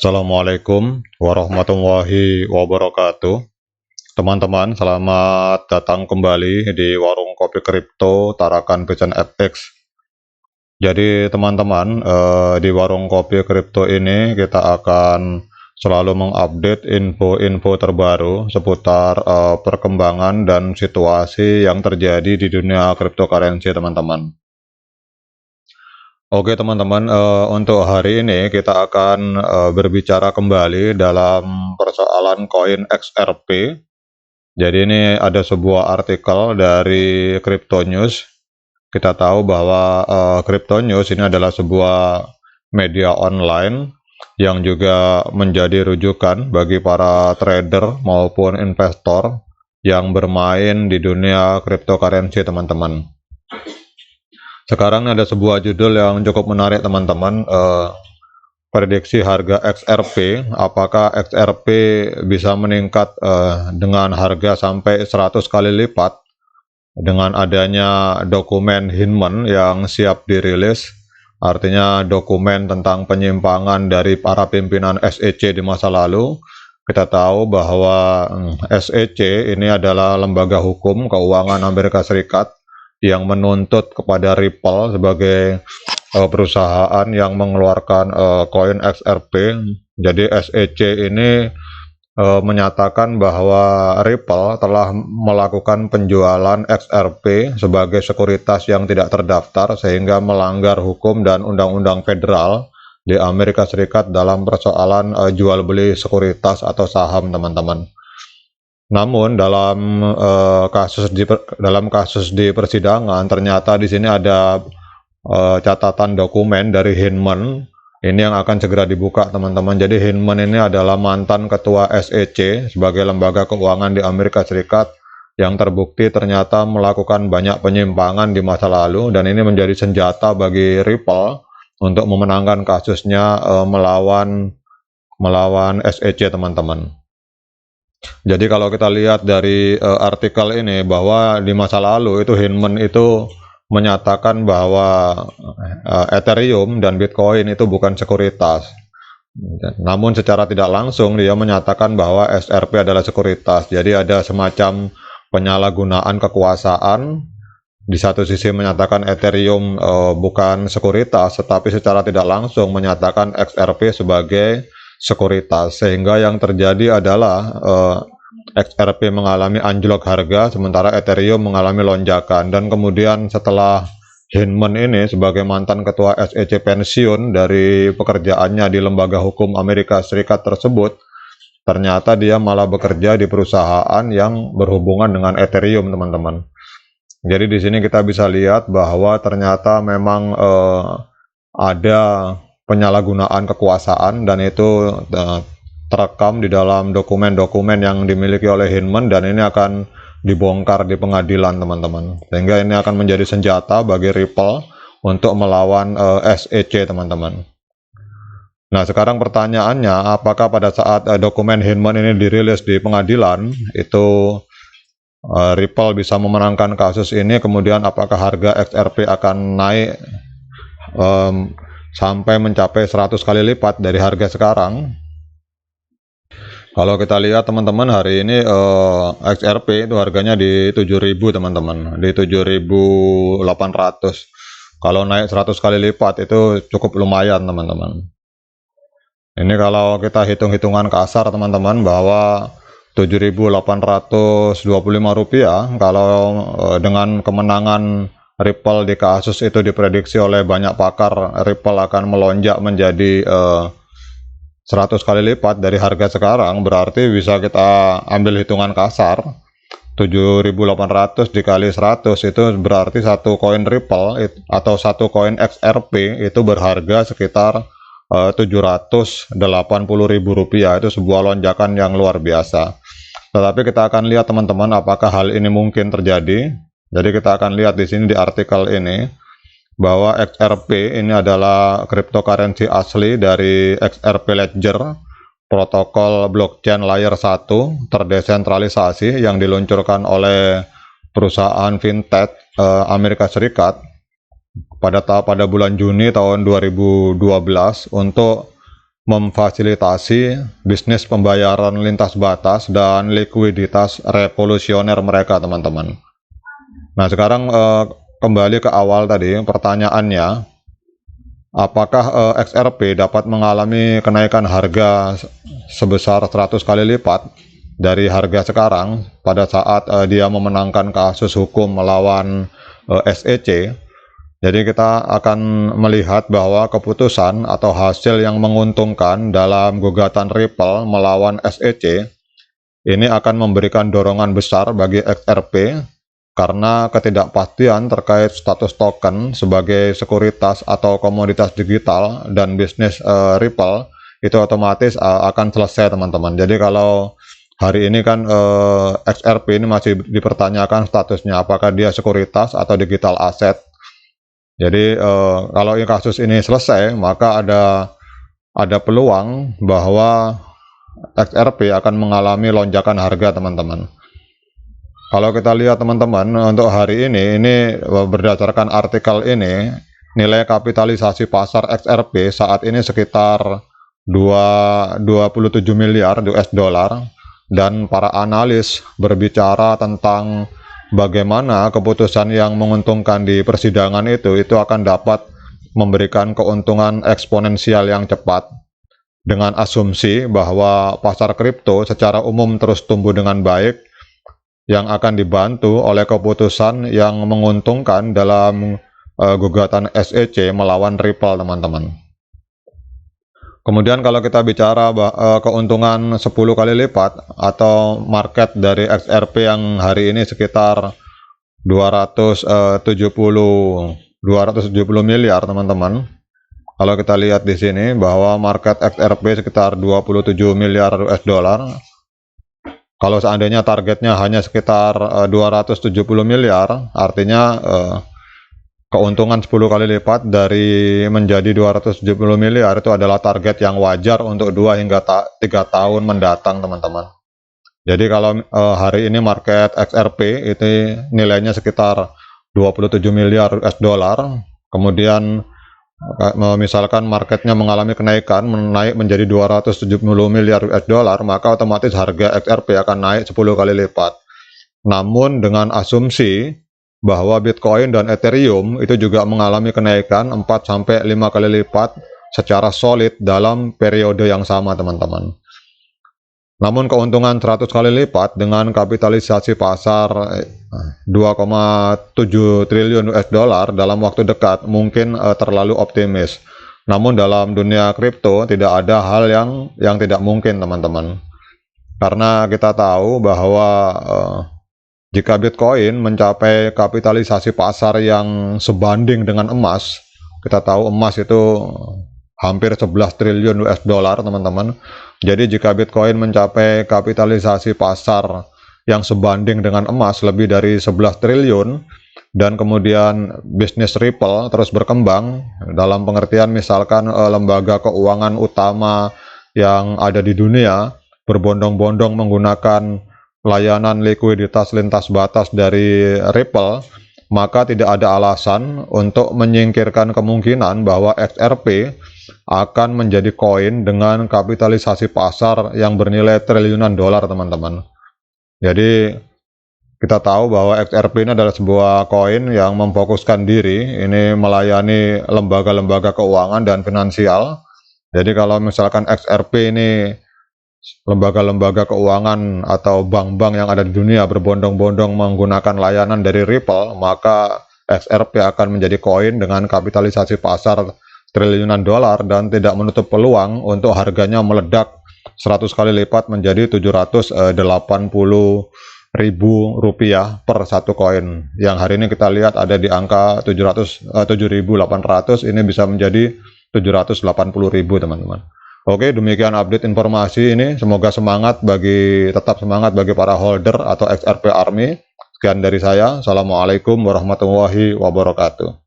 Assalamualaikum warahmatullahi wabarakatuh. Teman-teman, selamat datang kembali di Warung Kopi Kripto Tarakan Vision FX. Jadi teman-teman, di Warung Kopi Kripto ini kita akan selalu mengupdate info-info terbaru seputar perkembangan dan situasi yang terjadi di dunia cryptocurrency, teman-teman. Oke teman-teman, untuk hari ini kita akan berbicara kembali dalam persoalan koin XRP. Jadi ini ada sebuah artikel dari Crypto News. Kita tahu bahwa Crypto News ini adalah sebuah media online yang juga menjadi rujukan bagi para trader maupun investor yang bermain di dunia cryptocurrency, teman-teman. Sekarang ada sebuah judul yang cukup menarik, teman-teman. Prediksi harga XRP, apakah XRP bisa meningkat dengan harga sampai 100 kali lipat dengan adanya dokumen Hinman yang siap dirilis, artinya dokumen tentang penyimpangan dari para pimpinan SEC di masa lalu. Kita tahu bahwa SEC ini adalah lembaga hukum keuangan Amerika Serikat yang menuntut kepada Ripple sebagai perusahaan yang mengeluarkan koin XRP. Jadi SEC ini menyatakan bahwa Ripple telah melakukan penjualan XRP sebagai sekuritas yang tidak terdaftar sehingga melanggar hukum dan undang-undang federal di Amerika Serikat dalam persoalan jual beli sekuritas atau saham, teman-teman. Namun dalam kasus di persidangan ternyata di sini ada catatan dokumen dari Hinman ini yang akan segera dibuka, teman-teman. Jadi Hinman ini adalah mantan ketua SEC sebagai lembaga keuangan di Amerika Serikat yang terbukti ternyata melakukan banyak penyimpangan di masa lalu, dan ini menjadi senjata bagi Ripple untuk memenangkan kasusnya melawan SEC, teman-teman. Jadi kalau kita lihat dari artikel ini bahwa di masa lalu itu Hinman itu menyatakan bahwa Ethereum dan Bitcoin itu bukan sekuritas. Namun secara tidak langsung dia menyatakan bahwa XRP adalah sekuritas. Jadi ada semacam penyalahgunaan kekuasaan. Di satu sisi menyatakan Ethereum bukan sekuritas, tetapi secara tidak langsung menyatakan XRP sebagai sekuritas, sehingga yang terjadi adalah XRP mengalami anjlok harga sementara Ethereum mengalami lonjakan. Dan kemudian setelah Hinman ini sebagai mantan ketua SEC pensiun dari pekerjaannya di lembaga hukum Amerika Serikat tersebut, ternyata dia malah bekerja di perusahaan yang berhubungan dengan Ethereum, teman-teman. Jadi di sini kita bisa lihat bahwa ternyata memang ada penyalahgunaan kekuasaan, dan itu terekam di dalam dokumen-dokumen yang dimiliki oleh Hinman, dan ini akan dibongkar di pengadilan, teman-teman. Sehingga ini akan menjadi senjata bagi Ripple untuk melawan SEC, teman-teman. Nah, sekarang pertanyaannya, apakah pada saat dokumen Hinman ini dirilis di pengadilan, itu Ripple bisa memenangkan kasus ini, kemudian apakah harga XRP akan naik sampai mencapai 100 kali lipat dari harga sekarang? Kalau kita lihat, teman-teman, hari ini XRP itu harganya di 7.000, teman-teman, di 7.800. Kalau naik 100 kali lipat itu cukup lumayan, teman-teman. Ini kalau kita hitung-hitungan kasar, teman-teman, bahwa 7.825 rupiah, kalau dengan kemenangan Ripple di kasus itu diprediksi oleh banyak pakar, Ripple akan melonjak menjadi 100 kali lipat dari harga sekarang. Berarti bisa kita ambil hitungan kasar, 7.800 dikali 100 itu berarti satu koin Ripple atau satu koin XRP itu berharga sekitar 780.000 rupiah. Itu sebuah lonjakan yang luar biasa. Tetapi kita akan lihat, teman-teman, apakah hal ini mungkin terjadi. Jadi kita akan lihat di sini di artikel ini bahwa XRP ini adalah cryptocurrency asli dari XRP Ledger, protokol blockchain layer 1 terdesentralisasi yang diluncurkan oleh perusahaan fintech Amerika Serikat pada bulan Juni tahun 2012 untuk memfasilitasi bisnis pembayaran lintas batas dan likuiditas revolusioner mereka, teman-teman. Nah, sekarang kembali ke awal tadi, pertanyaannya, apakah XRP dapat mengalami kenaikan harga sebesar 100 kali lipat dari harga sekarang pada saat dia memenangkan kasus hukum melawan SEC? Jadi kita akan melihat bahwa keputusan atau hasil yang menguntungkan dalam gugatan Ripple melawan SEC ini akan memberikan dorongan besar bagi XRP karena ketidakpastian terkait status token sebagai sekuritas atau komoditas digital dan bisnis Ripple itu otomatis akan selesai, teman-teman. Jadi kalau hari ini kan XRP ini masih dipertanyakan statusnya apakah dia sekuritas atau digital asset. Jadi kalau kasus ini selesai, maka ada peluang bahwa XRP akan mengalami lonjakan harga, teman-teman. Kalau kita lihat, teman-teman, untuk hari ini berdasarkan artikel ini, nilai kapitalisasi pasar XRP saat ini sekitar 27 miliar US dollar, dan para analis berbicara tentang bagaimana keputusan yang menguntungkan di persidangan itu akan dapat memberikan keuntungan eksponensial yang cepat dengan asumsi bahwa pasar kripto secara umum terus tumbuh dengan baik yang akan dibantu oleh keputusan yang menguntungkan dalam gugatan SEC melawan Ripple, teman-teman. Kemudian kalau kita bicara keuntungan 10 kali lipat atau market dari XRP yang hari ini sekitar 270 miliar, teman-teman. Kalau kita lihat di sini bahwa market XRP sekitar 27 miliar US dollar. Kalau seandainya targetnya hanya sekitar 270 miliar, artinya keuntungan 10 kali lipat dari menjadi 270 miliar itu adalah target yang wajar untuk 2 hingga 3 tahun mendatang, teman-teman. Jadi kalau hari ini market XRP itu nilainya sekitar 27 miliar US dollar, kemudian misalkan marketnya mengalami kenaikan, naik menjadi 270 miliar US dollar, maka otomatis harga XRP akan naik 10 kali lipat. Namun dengan asumsi bahwa Bitcoin dan Ethereum itu juga mengalami kenaikan 4-5 kali lipat secara solid dalam periode yang sama, teman-teman. Namun keuntungan 100 kali lipat dengan kapitalisasi pasar 2,7 triliun US dollar dalam waktu dekat mungkin terlalu optimis. Namun dalam dunia kripto tidak ada hal yang tidak mungkin, teman-teman. Karena kita tahu bahwa jika Bitcoin mencapai kapitalisasi pasar yang sebanding dengan emas, kita tahu emas itu hampir 11 triliun US dollar, teman-teman. Jadi jika Bitcoin mencapai kapitalisasi pasar yang sebanding dengan emas lebih dari 11 triliun, dan kemudian bisnis Ripple terus berkembang, dalam pengertian misalkan lembaga keuangan utama yang ada di dunia berbondong-bondong menggunakan layanan likuiditas lintas batas dari Ripple, maka tidak ada alasan untuk menyingkirkan kemungkinan bahwa XRP akan menjadi koin dengan kapitalisasi pasar yang bernilai triliunan dolar, teman-teman. Jadi kita tahu bahwa XRP ini adalah sebuah koin yang memfokuskan diri ini melayani lembaga-lembaga keuangan dan finansial. Jadi kalau misalkan XRP ini lembaga-lembaga keuangan atau bank-bank yang ada di dunia berbondong-bondong menggunakan layanan dari Ripple, maka XRP akan menjadi koin dengan kapitalisasi pasar triliunan dolar dan tidak menutup peluang untuk harganya meledak 100 kali lipat menjadi 780.000 rupiah per satu koin. Yang hari ini kita lihat ada di angka 7.800, ini bisa menjadi 780.000, teman-teman. Oke, demikian update informasi ini. Semoga tetap semangat bagi para holder atau XRP Army. Sekian dari saya. Assalamualaikum warahmatullahi wabarakatuh.